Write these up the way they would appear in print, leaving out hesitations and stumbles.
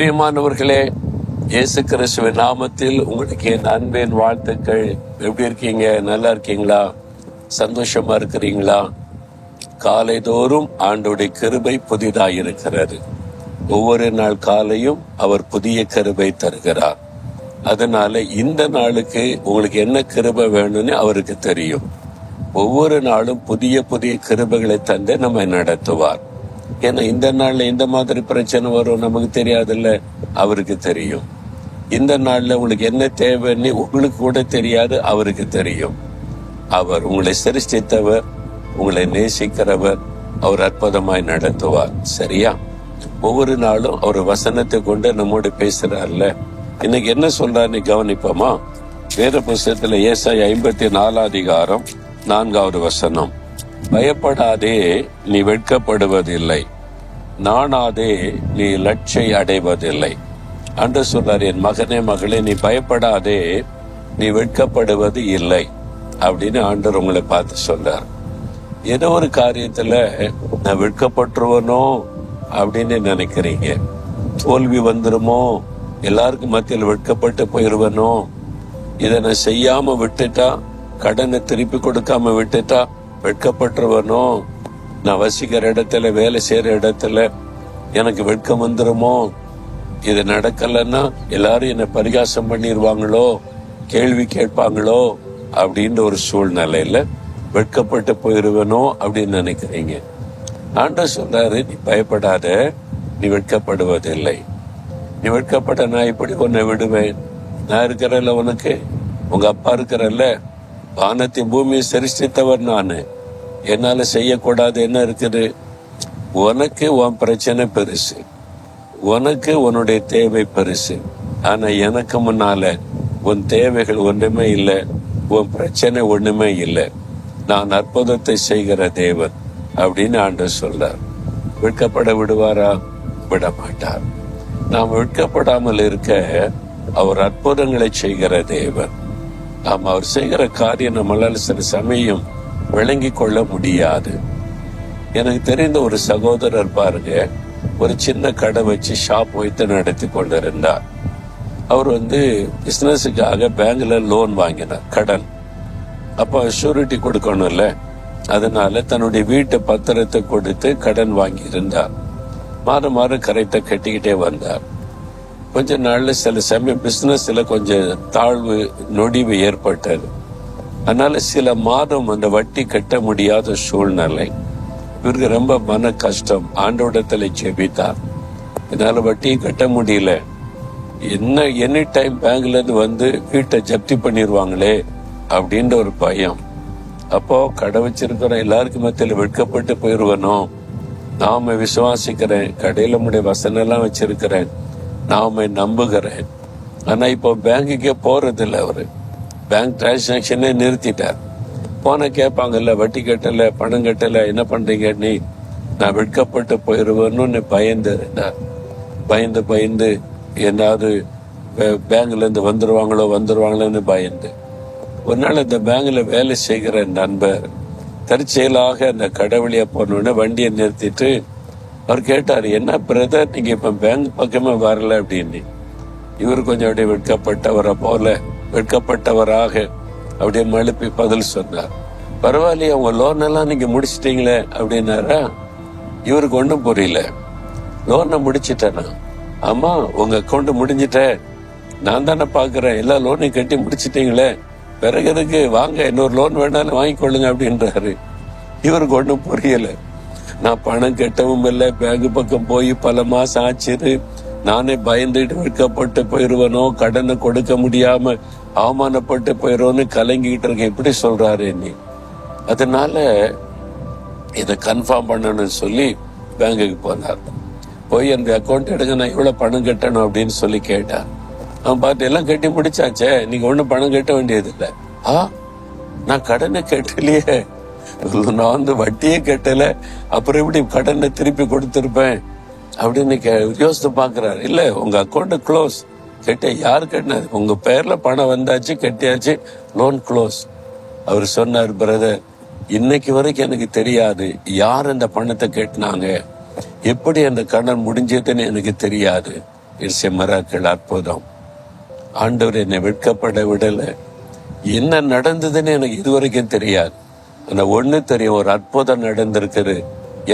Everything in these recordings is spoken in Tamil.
பிரியமானவர்களே, இயேசு கிறிஸ்துவின் நாமத்தில் உங்களுக்கு என் அன்பின் வாழ்த்துக்கள். எப்படி இருக்கீங்க? நல்லா இருக்கீங்களா? சந்தோஷமா இருக்கிறீங்களா? காலைதோறும் ஆண்டோடைய கிருபை புதிதாயிருக்கிறது. ஒவ்வொரு நாள் காலையும் அவர் புதிய கிருபை தருகிறார். அதனால இந்த நாளுக்கு உங்களுக்கு என்ன கிருபை வேணும்னு அவருக்கு தெரியும். ஒவ்வொரு நாளும் புதிய புதிய கிருபைகளை தந்து நம்ம நடத்துவார். ஏன்னா இந்த நாள்ல இந்த மாதிரி பிரச்சனை வரும் நமக்கு தெரியாதுல்ல, அவருக்கு தெரியும். இந்த நாள்ல உங்களுக்கு என்ன தேவைன்னு உங்களுக்கு கூட தெரியாது, அவருக்கு தெரியும். அவர் உங்களை சிருஷ்டித்தவர், உங்களை நேசிக்கிறவர். அவர் அற்புதமாய் நடத்துவார். சரியா? ஒவ்வொரு நாளும் அவர் வசனத்தை கொண்டு நம்மோடு பேசுறாருல. இன்னைக்கு என்ன சொல்றாருன்னு கவனிப்போமா? வேத புஸ்தகத்துல ஏசாயா 54:4 பயப்படாதே, நீ வெட்கப்படுவதில்லை, நாணாதே, நீ லட்சை அடைவதில்லை. அன்று சொல்றார், என் மகனே மகளே, நீ பயப்படாதே, நீ வெட்கப்படுவது இல்லை அப்படின்னு ஆண்டவர் உங்களை பார்த்து சொல்றார். ஏதோ ஒரு காரியத்துல நான் வெட்கப்பட்டுருவனோ அப்படின்னு நினைக்கிறீங்க. தோல்வி வந்துருமோ, எல்லாருக்கும் மத்தியில் வெட்கப்பட்டு போயிருவனோ, இதை நான் செய்யாம விட்டுட்டா, கடனை திருப்பி கொடுக்காம விட்டுட்டா வெட்கப்பட்டுருவனோ, நான் வசிக்கிற இடத்துல வேலை செய்யற இடத்துல எனக்கு வெட்கம் வந்துருமோ, இது நடக்கலன்னா எல்லாரும் என்னை பரிகாசம் பண்ணிடுவாங்களோ, கேள்வி கேட்பாங்களோ அப்படின்ற ஒரு சூழ்நிலையில வெட்கப்பட்டு போயிருவனோ அப்படின்னு நினைக்கிறீங்க. ஆண்டவர் சொல்றாரு, நீ பயப்படாத, நீ வெட்கப்படுவதில்லை. நீ வெட்கப்பட நான் இப்படி உன்னை விடுவேன். நான் இருக்கிறல்ல உனக்கு, உங்க அப்பா இருக்கிறல்ல, வானத்தின் பூமியை சிருஷ்டித்தவர் நானு. என்னால செய்யக்கூடாது என்ன இருக்குது? உனக்கு உன் பிரச்சனை பெருசு, உனக்கு உன்னுடைய தேவை பெருசு. ஆனா எனக்கு முன்னால உன் தேவைகள் ஒன்றுமே இல்லை, உன் பிரச்சனை ஒண்ணுமே இல்லை. நான் அற்புதத்தை செய்கிற தேவன் அப்படின்னு ஆண்டவர் சொல்றார். வெட்கப்பட விடுவாரா? விட மாட்டார். நாம் வெட்கப்படாமல் இருக்க அவர் அற்புதங்களை செய்கிற தேவன். நாம் அவர் செய்கிற காரியம் நம்மளால சில சமயம் விளங்கி கொள்ள முடியாது. எனக்கு தெரிந்த ஒரு சகோதரர் பாருங்க, ஒரு சின்ன கடை வச்சு ஷாப் வைத்து நடத்தி கொண்டிருந்தார். அவர் பிசினஸுக்காக பேங்க்ல லோன் வாங்கினார், கடன். அப்ப ஷூரிட்டி கொடுக்கணும்ல, அதனால தன்னுடைய வீட்டு பத்திரத்தை கொடுத்து கடன் வாங்கி இருந்தார். மாதம் மாதம் கரெக்டா கட்டிக்கிட்டே வந்தார். கொஞ்ச நாள்ல சில சமயம் பிசினஸ்ல கொஞ்சம் தாழ்வு நொடிவு ஏற்பட்டது. அதனால சில மாதம் அந்த வட்டி கட்ட முடியாத சூழ்நிலை. இவருக்கு ரொம்ப மன கஷ்டம். ஆண்டவரிடத்துல ஜெபித்தார். என்னால வட்டியை கட்ட முடியல, என்ன எனி டைம் பேங்க்ல இருந்து வீட்டை ஜப்தி பண்ணிடுவாங்களே அப்படின்ற ஒரு பயம். அப்போ கடை வச்சிருக்கிற எல்லாருக்கும் மத்தியில் வெட்கப்பட்டு போயிருவனோ, நாம விசுவாசிக்கிறேன், கடையில நம்முடைய வசனம் எல்லாம் வச்சிருக்கிறேன், நாம நம்புகிறேன். ஆனா இப்போ பேங்குக்கே போறதில்லை. அவரு பேங்க் டிரான்சாக்சனே நிறுத்திட்டார். போன கேட்பாங்கல்ல, வட்டி கட்டல, பணம் கட்டல, என்ன பண்றீங்க நீ? நான் வெட்கப்பட்டு போயிருவேன்னு பயந்து இருந்தார். பயந்து என்னாவது பேங்க்ல இருந்து வந்துருவாங்களோன்னு பயந்து. ஒரு நாள் இந்த பேங்க்ல வேலை செய்கிற நண்பர் தற்செயலாக அந்த கடவுளியா போனோடனே வண்டியை நிறுத்திட்டு அவர் கேட்டார், என்ன பிரதர், நீங்க இப்ப பேங்க் பக்கமே வரல அப்படின்னு. இவர் கொஞ்சம் அப்படியே வெட்கப்பட்டவராக அப்படியே மழுப்பி பதில் சொன்னார். பரவாயில்லையே, உங்க லோன் எல்லாம் நீங்க முடிச்சிட்டீங்களே அப்படின்னாரா. இவருக்கு ஒன்றும் புரியல. லோனை முடிச்சிட்டேனா? ஆமா, உங்க அக்கௌண்ட் முடிஞ்சிட்ட, நான் தானே பாக்குறேன், எல்லா லோனையும் கட்டி முடிச்சிட்டீங்களே, பிறகு எதுக்கு? வாங்க, இன்னொரு லோன் வேணாலும் வாங்கிக்கொள்ளுங்க அப்படின்றாரு. இவருக்கு ஒன்றும் புரியல. நான் பணம் கட்டவும் இல்லை, பேங்க் பக்கம் போய் பல மாசம் ஆச்சு, நானே பயந்துட்டு வெட்கப்பட்டு போயிருவனோ, கடனை கொடுக்க முடியாம அவமானப்பட்டு போயிருவோன்னு கலங்கிட்டு இருக்கேன். இப்படி சொல்றாரு நீ. அதனால இதை கன்ஃபார்ம் பண்ணணும்னு சொல்லி பேங்குக்கு போனார். போய் அந்த அக்கௌண்ட் எடுங்க, நான் இவ்வளவு பணம் கட்டணும் அப்படின்னு சொல்லி கேட்டார். அவன் பார்த்து, எல்லாம் கட்டி முடிச்சாச்சே, நீங்க ஒன்னும் பணம் கட்ட வேண்டியது இல்லை. நான் கடனை கட்டலையே, நான் வட்டியே கட்டல, அப்புறம் எப்படி கடனை திருப்பி கொடுத்திருப்பேன் அப்படின்னு யோசித்து பாக்குறாரு. இல்ல, உங்க அக்கௌண்ட் க்ளோஸ். கட்ட யாரு கட்டினது? உங்க பேர்ல பணம் வந்தாச்சு, கட்டியாச்சு, லோன் க்ளோஸ். அவர் சொன்னார், பிரதர், இன்னைக்கு வரைக்கும் எனக்கு தெரியாது யார் அந்த பணத்தை கட்டினாங்க, எப்படி அந்த கடன் முடிஞ்சதுன்னு எனக்கு தெரியாது. இட்ஸ் எ மிராக்கிள், அற்புதம். ஆண்டவர் என்னை வெட்கப்பட விடல. என்ன நடந்ததுன்னு எனக்கு இதுவரைக்கும் தெரியாது. ஆனா ஒண்ணு தெரியும், ஒரு அற்புதம் நடந்திருக்குது.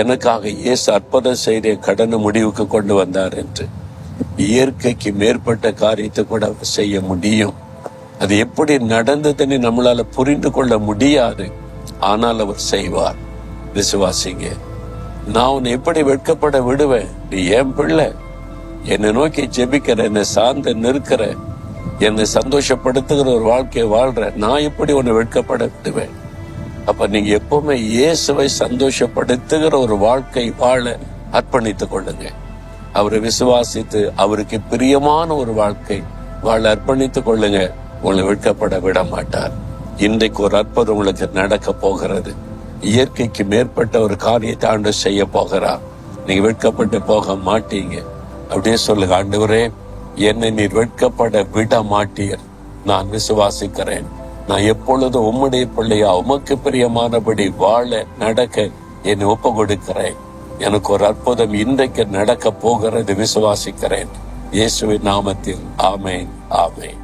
எனக்காக இயேசு அற்புதம் செய்த கடனை முடிவுக்கு கொண்டு வந்தார் என்று. இயற்கைக்கு மேற்பட்ட காரியத்தை கூட அவர் செய்ய முடியும். அது எப்படி நடந்ததுன்னு நம்மளால புரிந்து கொள்ள முடியாது, ஆனால் அவர் செய்வார். விசுவாசிங்க. நான் உன்னை எப்படி வெட்கப்பட விடுவேன்? நீ என் பிள்ளை, என்னை நோக்கி ஜெபிக்கிற, என்னை சார்ந்து நிற்கிற, என்னை சந்தோஷப்படுத்துகிற ஒரு வாழ்க்கையை வாழ்ற, நான் எப்படி உன்னை வெட்கப்பட விடுவேன்? அப்ப நீங்க எப்பவுமே இயேசுவை சந்தோஷப்படுத்துகிற ஒரு வாழ்க்கை வாழ அர்ப்பணித்துக் கொள்ளுங்க. அவரை விசுவாசித்து அவருக்கு பிரியமான ஒரு வாழ்க்கை வாழ அர்ப்பணித்துக் கொள்ளுங்க. உங்களை வெட்கப்பட விட மாட்டார். இன்றைக்கு ஒரு அற்புதம் உங்களுக்கு நடக்க போகிறது. இயற்கைக்கு மேற்பட்ட ஒரு காரியத்தை ஆண்டவர் செய்ய போகிறார். நீங்க வெட்கப்பட்டு போக மாட்டீங்க. அப்படியே சொல்லுங்க, ஆண்டவரே, என்னை நீர் வெட்கப்பட விட மாட்டீர். நான் விசுவாசிக்கிறேன். நான் எப்பொழுதும் உம்முடைய பிள்ளையா உமக்கு பிரியமானபடி வாழ நடக்க என்னை ஒப்பு கொடுக்கிறேன். எனக்கு ஒரு அற்புதம் இன்றைக்கு நடக்க போகிறது, விசுவாசிக்கிறேன். இயேசுவின் நாமத்தில் ஆமென், ஆமென்.